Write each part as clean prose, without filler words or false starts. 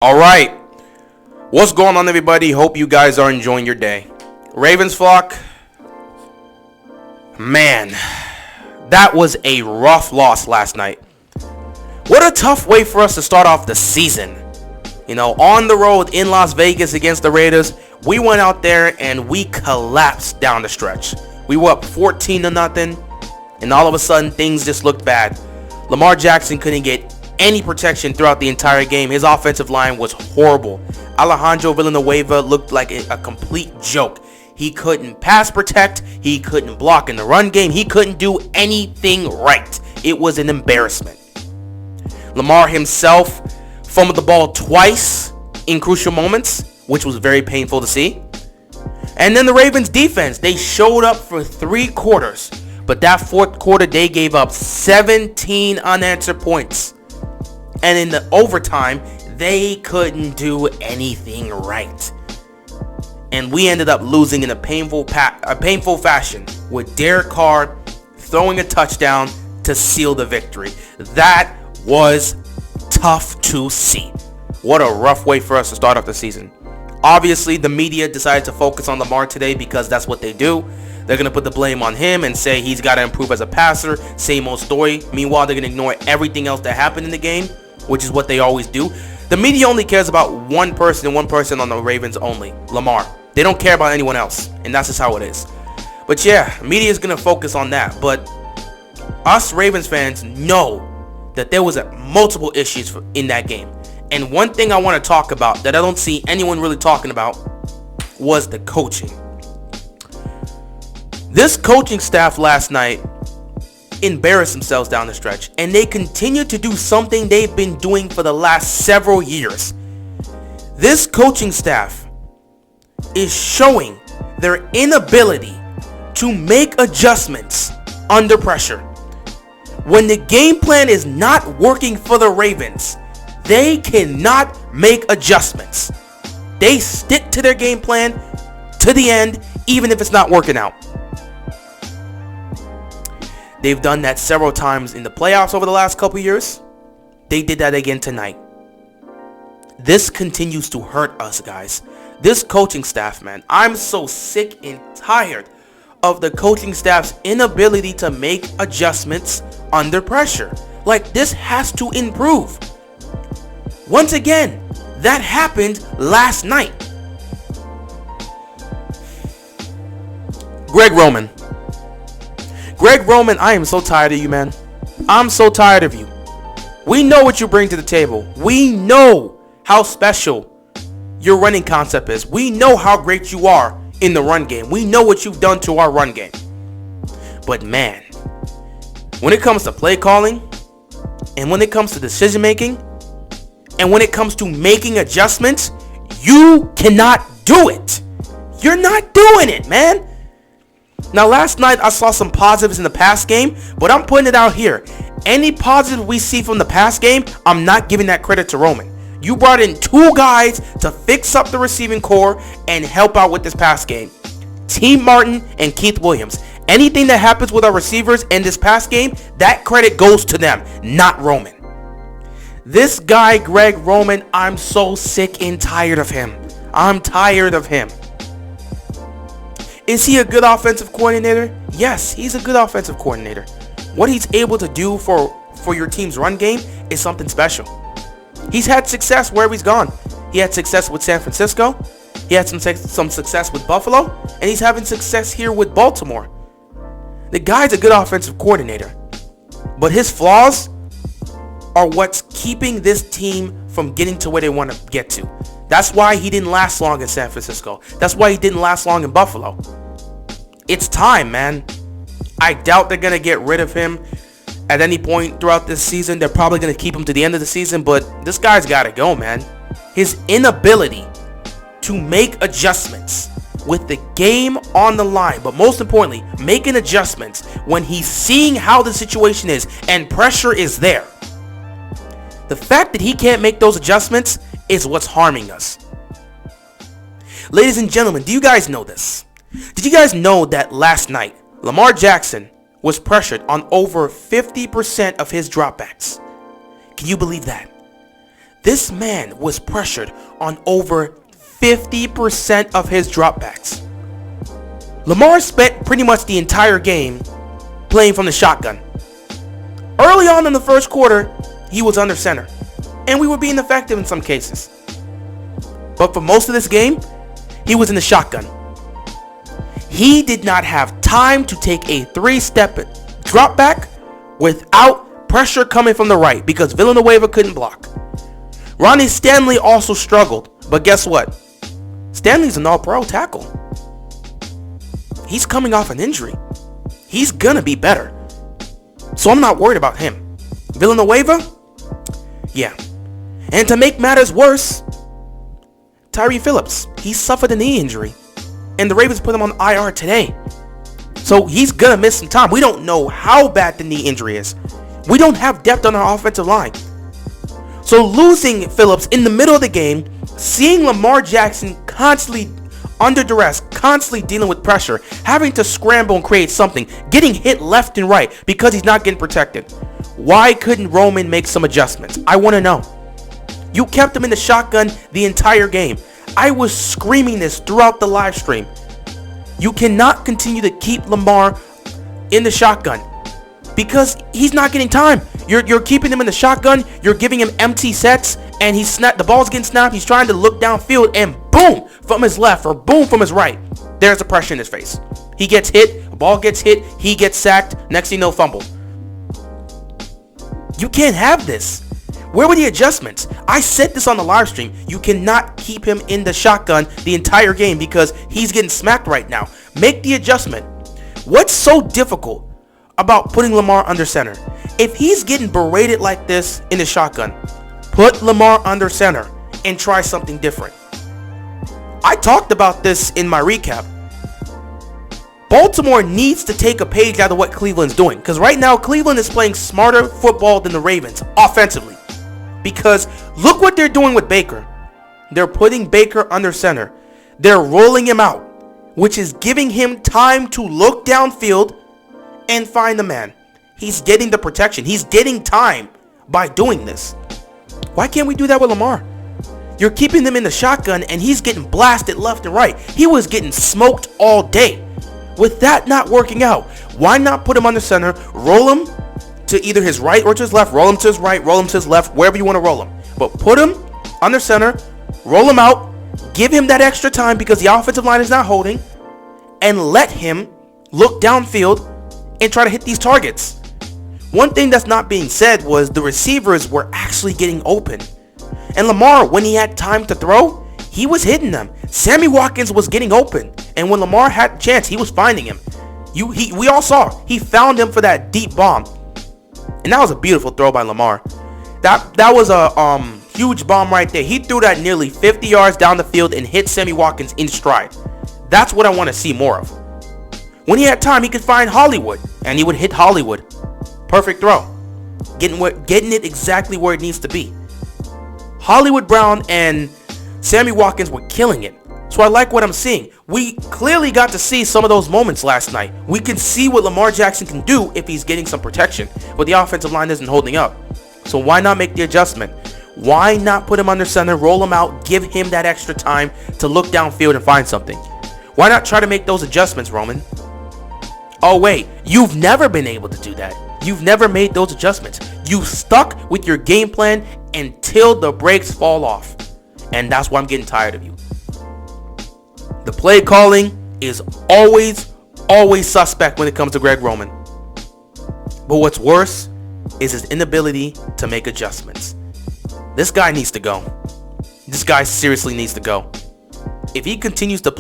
All right, what's going on, everybody? Hope you guys are enjoying your day. Ravens flock, man, that was a rough loss last night. What a tough way for us to start off the season. On the road in Las Vegas against the Raiders, we went out there and we collapsed down the stretch. We were up 14-0, and all of a sudden things just looked bad. Lamar Jackson couldn't get any protection throughout the entire game. His offensive line was horrible. Alejandro Villanueva looked like a complete joke. He couldn't pass protect. He couldn't block in the run game. He couldn't do anything right. It was an embarrassment. Lamar himself fumbled the ball twice in crucial moments, which was very painful to see. And then the Ravens defense, they showed up for 3 quarters, but that 4th quarter they gave up 17 unanswered points. And in the overtime, they couldn't do anything right. And we ended up losing in a painful fashion with Derek Carr throwing a touchdown to seal the victory. That was tough to see. What a rough way for us to start off the season. Obviously, the media decided to focus on Lamar today because that's what they do. They're going to put the blame on him and say he's got to improve as a passer. Same old story. Meanwhile, they're going to ignore everything else that happened in the game, which is what they always do. The media only cares about one person and one person on the Ravens only, Lamar. They don't care about anyone else, and that's just how it is. But yeah, media is going to focus on that. But us Ravens fans know that there was multiple issues in that game. And one thing I want to talk about that I don't see anyone really talking about was the coaching. This coaching staff last night embarrassed themselves down the stretch, and they continue to do something they've been doing for the last several years. This coaching staff is showing their inability to make adjustments under pressure. When the game plan is not working for the Ravens, they cannot make adjustments. They stick to their game plan to the end, even if it's not working out. They've done that several times in the playoffs over the last couple years. They did that again tonight. This continues to hurt us, guys. This coaching staff, man, I'm so sick and tired of the coaching staff's inability to make adjustments under pressure. Like, this has to improve. Once again, that happened last night. Greg Roman, I am so tired of you, man. I'm so tired of you. We know what you bring to the table. We know how special your running concept is. We know how great you are in the run game. We know what you've done to our run game. But man, when it comes to play calling, and when it comes to decision making, and when it comes to making adjustments, you cannot do it. You're not doing it, man. Now, last night I saw some positives in the pass game, but I'm putting it out here. Any positive we see from the pass game, I'm not giving that credit to Roman. You brought in 2 guys to fix up the receiving core and help out with this pass game. Team Martin and Keith Williams. Anything that happens with our receivers in this pass game, that credit goes to them, not Roman. This guy, Greg Roman, I'm so sick and tired of him. I'm tired of him. Is he a good offensive coordinator? Yes, he's a good offensive coordinator. What he's able to do for your team's run game is something special. He's had success wherever he's gone. He had success with San Francisco. He had some success with Buffalo. And he's having success here with Baltimore. The guy's a good offensive coordinator. But his flaws are what's keeping this team from getting to where they want to get to. That's why he didn't last long in San Francisco. That's why he didn't last long in Buffalo. It's time, man. I doubt they're going to get rid of him at any point throughout this season. They're probably going to keep him to the end of the season, but this guy's got to go, man. His inability to make adjustments with the game on the line, but most importantly, making adjustments when he's seeing how the situation is and pressure is there. The fact that he can't make those adjustments is what's harming us. Ladies and gentlemen, do you guys know this? Did you guys know that last night, Lamar Jackson was pressured on over 50% of his dropbacks? Can you believe that? This man was pressured on over 50% of his dropbacks. Lamar spent pretty much the entire game playing from the shotgun. Early on in the first quarter, he was under center, and we were being effective in some cases. But for most of this game, he was in the shotgun. He did not have time to take a 3-step drop back without pressure coming from the right because Villanueva couldn't block. Ronnie Stanley also struggled, but guess what? Stanley's an all-pro tackle. He's coming off an injury. He's gonna be better. So I'm not worried about him. Villanueva? Yeah. And to make matters worse, Tyree Phillips, he suffered a knee injury. And the Ravens put him on IR today. So he's gonna miss some time. We don't know how bad the knee injury is. We don't have depth on our offensive line. So losing Phillips in the middle of the game, seeing Lamar Jackson constantly under duress, constantly dealing with pressure, having to scramble and create something, getting hit left and right because he's not getting protected. Why couldn't Roman make some adjustments? I want to know. You kept him in the shotgun the entire game. I was screaming this throughout the live stream. You cannot continue to keep Lamar in the shotgun because he's not getting time. You're keeping him in the shotgun. You're giving him empty sets, and the ball's getting snapped. He's trying to look downfield, and boom, from his left or boom from his right, there's the pressure in his face. He gets hit. The ball gets hit. He gets sacked. Next thing you know, fumble. You can't have this. Where were the adjustments? I said this on the live stream. You cannot keep him in the shotgun the entire game because he's getting smacked right now. Make the adjustment. What's so difficult about putting Lamar under center? If he's getting berated like this in the shotgun, put Lamar under center and try something different. I talked about this in my recap. Baltimore needs to take a page out of what Cleveland's doing because right now Cleveland is playing smarter football than the Ravens offensively. Because look what they're doing with Baker. They're putting Baker under center. They're rolling him out, which is giving him time to look downfield and find the man. He's getting the protection. He's getting time by doing this. Why can't we do that with Lamar? You're keeping him in the shotgun and he's getting blasted left and right. He was getting smoked all day. With that not working out, why not put him under center, roll him to either his right or to his left, roll him to his right, roll him to his left, wherever you want to roll him. But put him under center, roll him out, give him that extra time because the offensive line is not holding, and let him look downfield and try to hit these targets. One thing that's not being said was the receivers were actually getting open. And Lamar, when he had time to throw, he was hitting them. Sammy Watkins was getting open. And when Lamar had a chance, he was finding him. We all saw. He found him for that deep bomb. And that was a beautiful throw by Lamar. That was a huge bomb right there. He threw that nearly 50 yards down the field and hit Sammy Watkins in stride. That's what I want to see more of. When he had time, he could find Hollywood, and he would hit Hollywood. Perfect throw. Getting it exactly where it needs to be. Hollywood Brown and Sammy Watkins were killing it. So I like what I'm seeing. We clearly got to see some of those moments last night. We can see what Lamar Jackson can do if he's getting some protection, but the offensive line isn't holding up. So why not make the adjustment? Why not put him under center, roll him out, give him that extra time to look downfield and find something? Why not try to make those adjustments, Roman? Oh wait, you've never been able to do that. You've never made those adjustments. You stuck with your game plan until the brakes fall off. And that's why I'm getting tired of you. The play calling is always suspect when it comes to Greg Roman. But what's worse is his inability to make adjustments. This guy needs to go. This guy seriously needs to go. If he continues to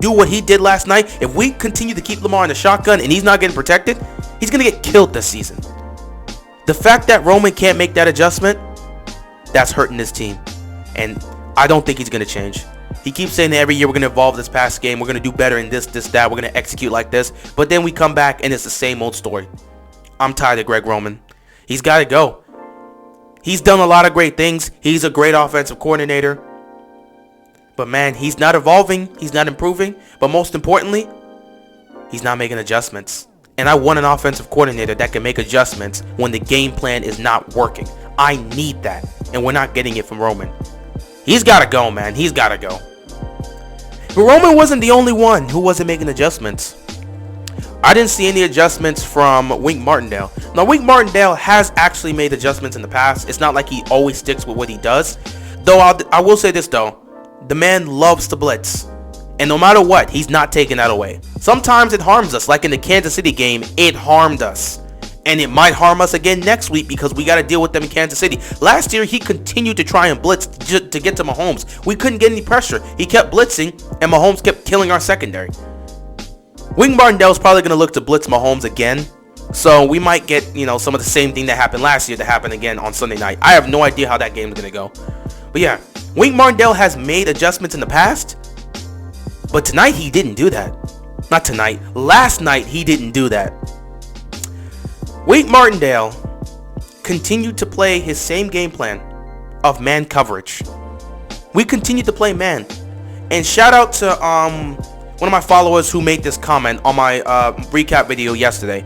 do what he did last night, if we continue to keep Lamar in the shotgun and he's not getting protected, he's going to get killed this season. The fact that Roman can't make that adjustment, that's hurting his team. And I don't think he's going to change. He keeps saying that every year we're going to evolve this past game. We're going to do better in this, that. We're going to execute like this. But then we come back and it's the same old story. I'm tired of Greg Roman. He's got to go. He's done a lot of great things. He's a great offensive coordinator. But man, he's not evolving. He's not improving. But most importantly, he's not making adjustments. And I want an offensive coordinator that can make adjustments when the game plan is not working. I need that. and we're not getting it from Roman. He's got to go, man. He's got to go. But Roman wasn't the only one who wasn't making adjustments. I didn't see any adjustments from Wink Martindale. Now, Wink Martindale has actually made adjustments in the past. It's not like he always sticks with what he does. Though I will say this, though. The man loves to blitz. And no matter what, he's not taking that away. Sometimes it harms us. Like in the Kansas City game, it harmed us. And it might harm us again next week because we got to deal with them in Kansas City. Last year, he continued to try and blitz to get to Mahomes. We couldn't get any pressure. He kept blitzing, and Mahomes kept killing our secondary. Wink Martindale's probably going to look to blitz Mahomes again. So we might get, some of the same thing that happened last year to happen again on Sunday night. I have no idea how that game is going to go. But yeah, Wink Martindale has made adjustments in the past. But tonight, he didn't do that. Not tonight. Last night, he didn't do that. Wink Martindale continued to play his same game plan of man coverage. We continued to play man. And shout out to one of my followers who made this comment on my recap video yesterday.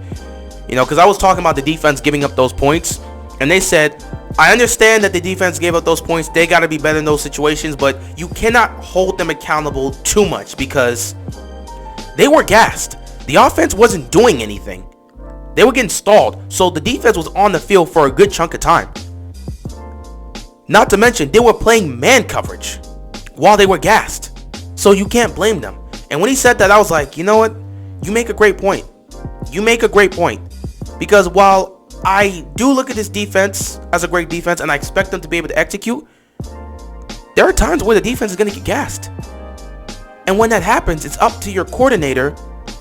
Because I was talking about the defense giving up those points. And they said, I understand that the defense gave up those points. They got to be better in those situations. But you cannot hold them accountable too much because they were gassed. The offense wasn't doing anything. They were getting stalled, so the defense was on the field for a good chunk of time. Not to mention, they were playing man coverage while they were gassed. So you can't blame them. And when he said that, I was like, you know what? You make a great point. You make a great point. Because while I do look at this defense as a great defense and I expect them to be able to execute, there are times where the defense is going to get gassed. And when that happens, it's up to your coordinator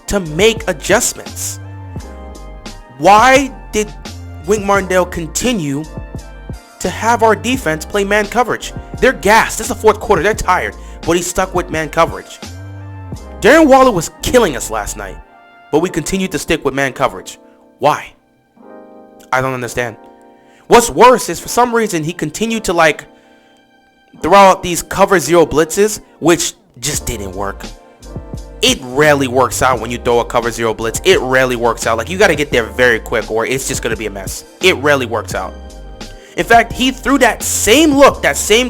to make adjustments. Why did Wink Martindale continue to have our defense play man coverage? They're gassed. It's the fourth quarter. They're tired. But he stuck with man coverage. Darren Waller was killing us last night. But we continued to stick with man coverage. Why? I don't understand. What's worse is for some reason he continued to throw out these cover zero blitzes, which just didn't work. It rarely works out when you throw a cover zero blitz. It rarely works out. You got to get there very quick or it's just going to be a mess. It rarely works out. In fact, he threw that same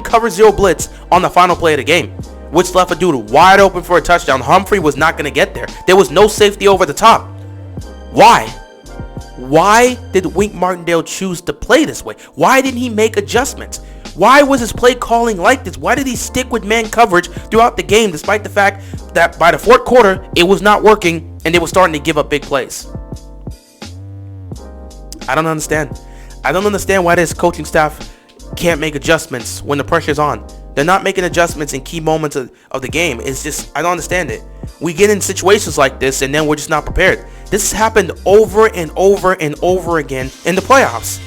cover zero blitz on the final play of the game, which left a dude wide open for a touchdown. Humphrey was not going to get there. There was no safety over the top. Why? Why did Wink Martindale choose to play this way? Why didn't he make adjustments? Why was his play calling like this? Why did he stick with man coverage throughout the game despite the fact that by the fourth quarter it was not working and they were starting to give up big plays? I don't understand. I don't understand why this coaching staff can't make adjustments when the pressure's on. They're not making adjustments in key moments of the game. It's just, I don't understand it. We get in situations like this and then we're just not prepared. This has happened over and over and over again in the playoffs.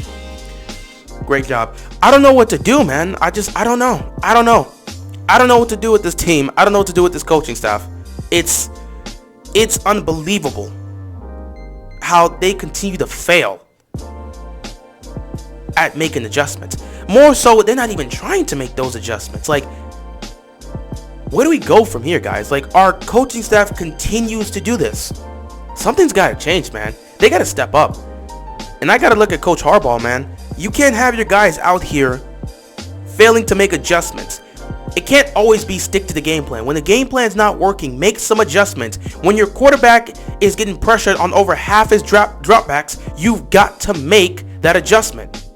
Great job. I don't know what to do, man. I don't know. I don't know what to do with this team. I don't know what to do with this coaching staff. It's unbelievable how they continue to fail at making adjustments. More so, they're not even trying to make those adjustments. Where do we go from here, guys? Our coaching staff continues to do this. Something's got to change, man. They got to step up. And I got to look at Coach Harbaugh, man. You can't have your guys out here failing to make adjustments. It can't always be stick to the game plan. When the game plan's not working, make some adjustments. When your quarterback is getting pressured on over half his dropbacks, you've got to make that adjustment.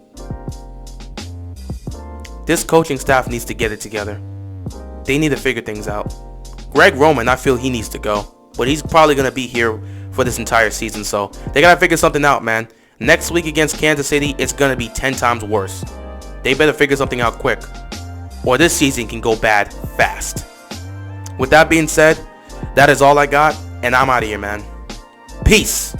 This coaching staff needs to get it together. They need to figure things out. Greg Roman, I feel he needs to go. But he's probably going to be here for this entire season. So they got to figure something out, man. Next week against Kansas City, it's going to be 10 times worse. They better figure something out quick, or this season can go bad fast. With that being said, that is all I got, and I'm out of here, man. Peace.